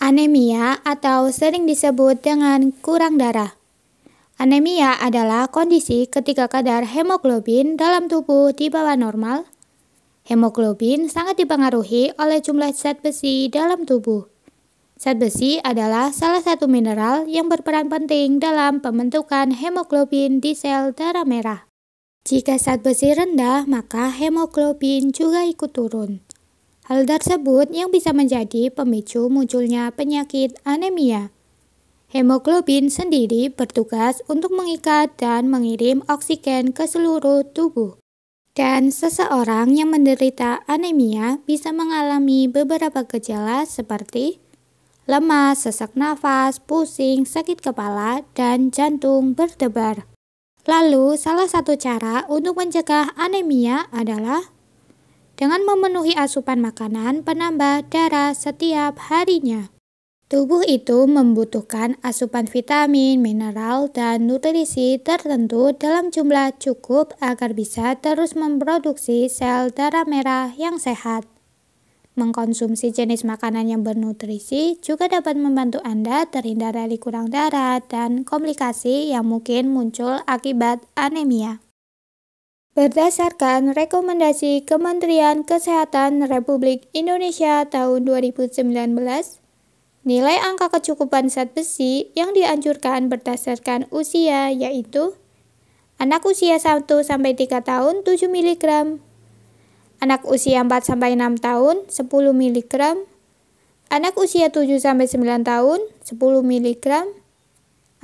Anemia atau sering disebut dengan kurang darah. Anemia adalah kondisi ketika kadar hemoglobin dalam tubuh di bawah normal. Hemoglobin sangat dipengaruhi oleh jumlah zat besi dalam tubuh. Zat besi adalah salah satu mineral yang berperan penting dalam pembentukan hemoglobin di sel darah merah. Jika zat besi rendah, maka hemoglobin juga ikut turun. Hal tersebut yang bisa menjadi pemicu munculnya penyakit anemia. Hemoglobin sendiri bertugas untuk mengikat dan mengirim oksigen ke seluruh tubuh. Dan seseorang yang menderita anemia bisa mengalami beberapa gejala seperti lemas, sesak nafas, pusing, sakit kepala, dan jantung berdebar. Lalu, salah satu cara untuk mencegah anemia adalah dengan memenuhi asupan makanan penambah darah setiap harinya. Tubuh itu membutuhkan asupan vitamin, mineral, dan nutrisi tertentu dalam jumlah cukup agar bisa terus memproduksi sel darah merah yang sehat. Mengkonsumsi jenis makanan yang bernutrisi juga dapat membantu Anda terhindar dari kurang darah dan komplikasi yang mungkin muncul akibat anemia. Berdasarkan rekomendasi Kementerian Kesehatan Republik Indonesia tahun 2019, nilai angka kecukupan zat besi yang dianjurkan berdasarkan usia yaitu anak usia 1-3 tahun 7 mg, anak usia 4-6 tahun 10 mg, anak usia 7-9 tahun 10 mg,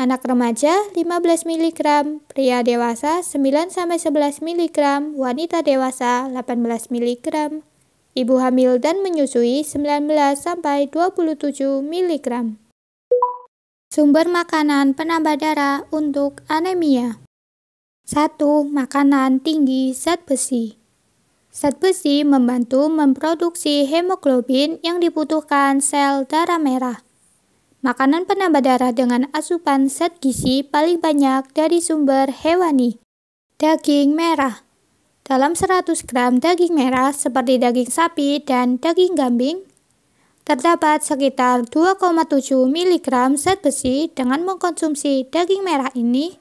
anak remaja 15 mg, pria dewasa 9-11 mg, wanita dewasa 18 mg, ibu hamil dan menyusui 19-27 mg. Sumber makanan penambah darah untuk anemia. 1. Makanan tinggi zat besi. Zat besi membantu memproduksi hemoglobin yang dibutuhkan sel darah merah. Makanan penambah darah dengan asupan zat gizi paling banyak dari sumber hewani. Daging merah. Dalam 100 gram daging merah seperti daging sapi dan daging kambing, terdapat sekitar 2,7 mg zat besi. Dengan mengkonsumsi daging merah ini,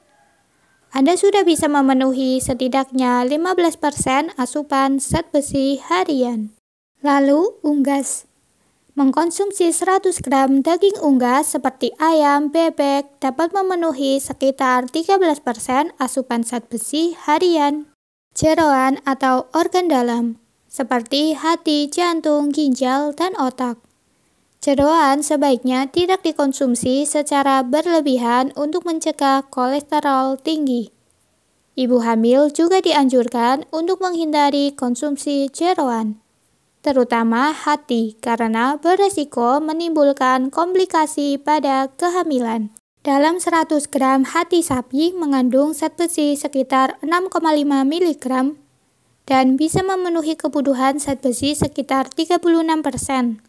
Anda sudah bisa memenuhi setidaknya 15% asupan zat besi harian. Lalu, unggas. Mengkonsumsi 100 gram daging unggas seperti ayam, bebek dapat memenuhi sekitar 13% asupan zat besi harian. Jeroan atau organ dalam, seperti hati, jantung, ginjal, dan otak. Jeroan sebaiknya tidak dikonsumsi secara berlebihan untuk mencegah kolesterol tinggi. Ibu hamil juga dianjurkan untuk menghindari konsumsi jeroan, terutama hati, karena beresiko menimbulkan komplikasi pada kehamilan. Dalam 100 gram hati sapi mengandung zat besi sekitar 6,5 mg dan bisa memenuhi kebutuhan zat besi sekitar 36%.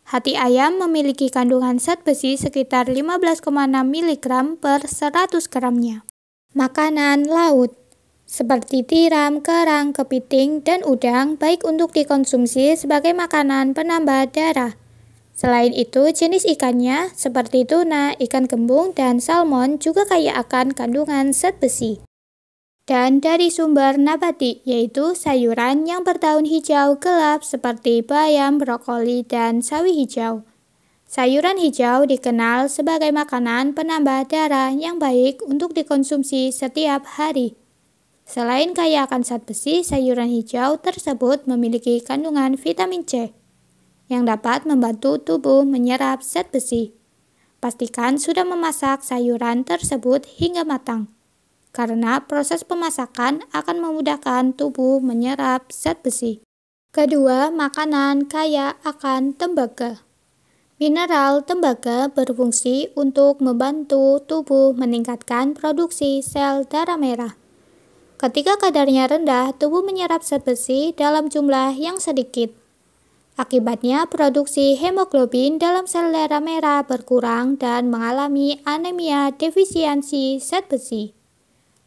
Hati ayam memiliki kandungan zat besi sekitar 15,6 mg per 100 gramnya. Makanan laut seperti tiram, kerang, kepiting, dan udang baik untuk dikonsumsi sebagai makanan penambah darah. Selain itu, jenis ikannya seperti tuna, ikan kembung, dan salmon juga kaya akan kandungan zat besi. Dan dari sumber nabati, yaitu sayuran yang berdaun hijau gelap seperti bayam, brokoli, dan sawi hijau. Sayuran hijau dikenal sebagai makanan penambah darah yang baik untuk dikonsumsi setiap hari. Selain kaya akan zat besi, sayuran hijau tersebut memiliki kandungan vitamin C yang dapat membantu tubuh menyerap zat besi. Pastikan sudah memasak sayuran tersebut hingga matang, karena proses pemasakan akan memudahkan tubuh menyerap zat besi. Kedua, makanan kaya akan tembaga. Mineral tembaga berfungsi untuk membantu tubuh meningkatkan produksi sel darah merah. Ketika kadarnya rendah, tubuh menyerap zat besi dalam jumlah yang sedikit. Akibatnya, produksi hemoglobin dalam sel darah merah berkurang dan mengalami anemia defisiensi zat besi.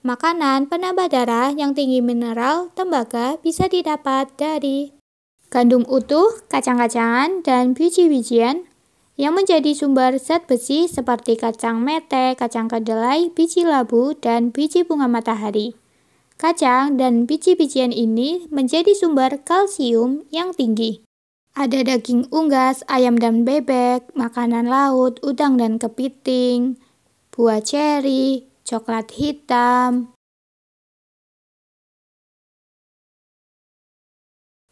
Makanan penambah darah yang tinggi mineral tembaga bisa didapat dari gandum utuh, kacang-kacangan, dan biji-bijian. yang menjadi sumber zat besi seperti kacang mete, kacang kedelai, biji labu, dan biji bunga matahari. Kacang dan biji-bijian ini menjadi sumber kalsium yang tinggi. Ada daging unggas, ayam dan bebek, makanan laut, udang dan kepiting, buah ceri, coklat hitam.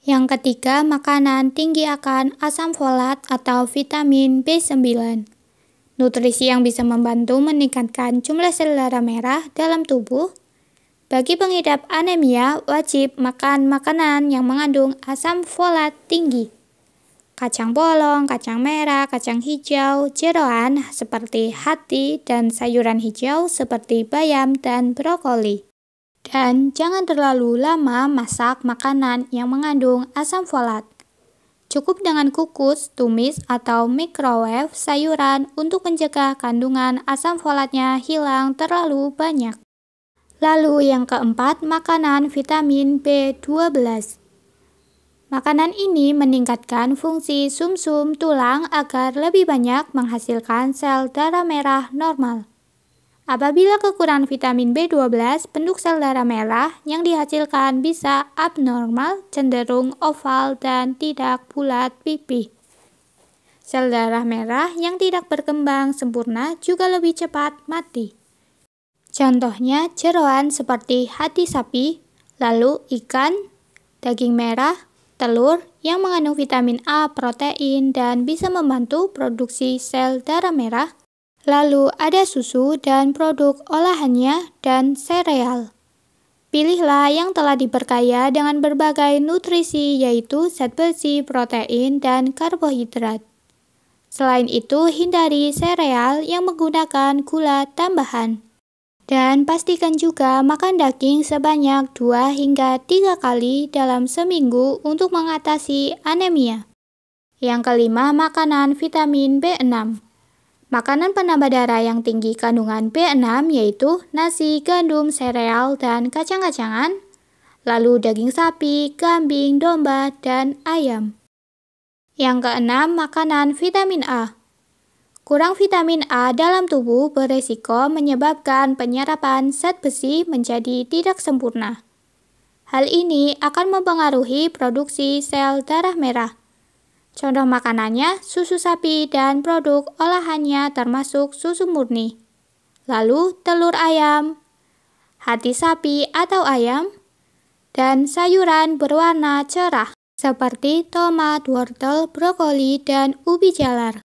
Yang ketiga, makanan tinggi akan asam folat atau vitamin B9. Nutrisi yang bisa membantu meningkatkan jumlah sel darah merah dalam tubuh. Bagi pengidap anemia, wajib makan makanan yang mengandung asam folat tinggi. Kacang polong, kacang merah, kacang hijau, jeroan seperti hati, dan sayuran hijau seperti bayam dan brokoli. Dan jangan terlalu lama masak makanan yang mengandung asam folat. Cukup dengan kukus, tumis, atau microwave sayuran untuk mencegah kandungan asam folatnya hilang terlalu banyak. Lalu yang keempat, makanan vitamin B12. Makanan ini meningkatkan fungsi sumsum tulang agar lebih banyak menghasilkan sel darah merah normal. Apabila kekurangan vitamin B12, bentuk sel darah merah yang dihasilkan bisa abnormal, cenderung oval, dan tidak bulat pipih. Sel darah merah yang tidak berkembang sempurna juga lebih cepat mati. Contohnya jeroan seperti hati sapi, lalu ikan, daging merah, telur yang mengandung vitamin A, protein, dan bisa membantu produksi sel darah merah. Lalu ada susu dan produk olahannya dan sereal. Pilihlah yang telah diperkaya dengan berbagai nutrisi yaitu zat besi, protein, dan karbohidrat. Selain itu, hindari sereal yang menggunakan gula tambahan. Dan pastikan juga makan daging sebanyak 2 hingga 3 kali dalam seminggu untuk mengatasi anemia. Yang kelima, makanan vitamin B6. Makanan penambah darah yang tinggi kandungan B6 yaitu nasi, gandum, sereal, dan kacang-kacangan, lalu daging sapi, kambing, domba, dan ayam. Yang keenam, makanan vitamin A. Kurang vitamin A dalam tubuh beresiko menyebabkan penyerapan zat besi menjadi tidak sempurna. Hal ini akan mempengaruhi produksi sel darah merah. Contoh makanannya, susu sapi dan produk olahannya termasuk susu murni. Lalu telur ayam, hati sapi atau ayam, dan sayuran berwarna cerah seperti tomat, wortel, brokoli, dan ubi jalar.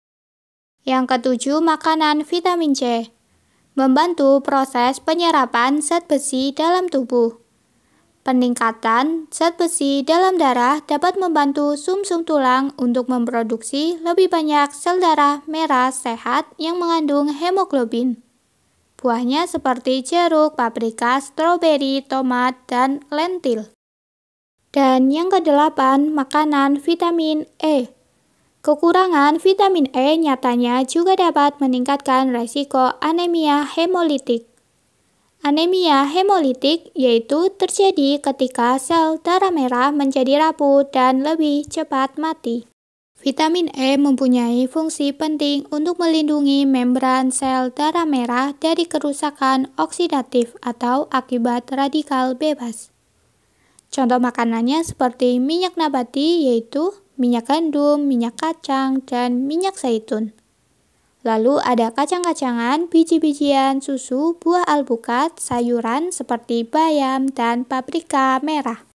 Yang ketujuh, makanan vitamin C. Membantu proses penyerapan zat besi dalam tubuh. Peningkatan zat besi dalam darah dapat membantu sumsum tulang untuk memproduksi lebih banyak sel darah merah sehat yang mengandung hemoglobin. Buahnya seperti jeruk, paprika, stroberi, tomat, dan lentil. Dan yang kedelapan, makanan vitamin E. Kekurangan vitamin E nyatanya juga dapat meningkatkan risiko anemia hemolitik. Anemia hemolitik yaitu terjadi ketika sel darah merah menjadi rapuh dan lebih cepat mati. Vitamin E mempunyai fungsi penting untuk melindungi membran sel darah merah dari kerusakan oksidatif atau akibat radikal bebas. Contoh makanannya seperti minyak nabati yaitu minyak gandum, minyak kacang, dan minyak zaitun. Lalu ada kacang-kacangan, biji-bijian, susu, buah alpukat, sayuran seperti bayam, dan paprika merah.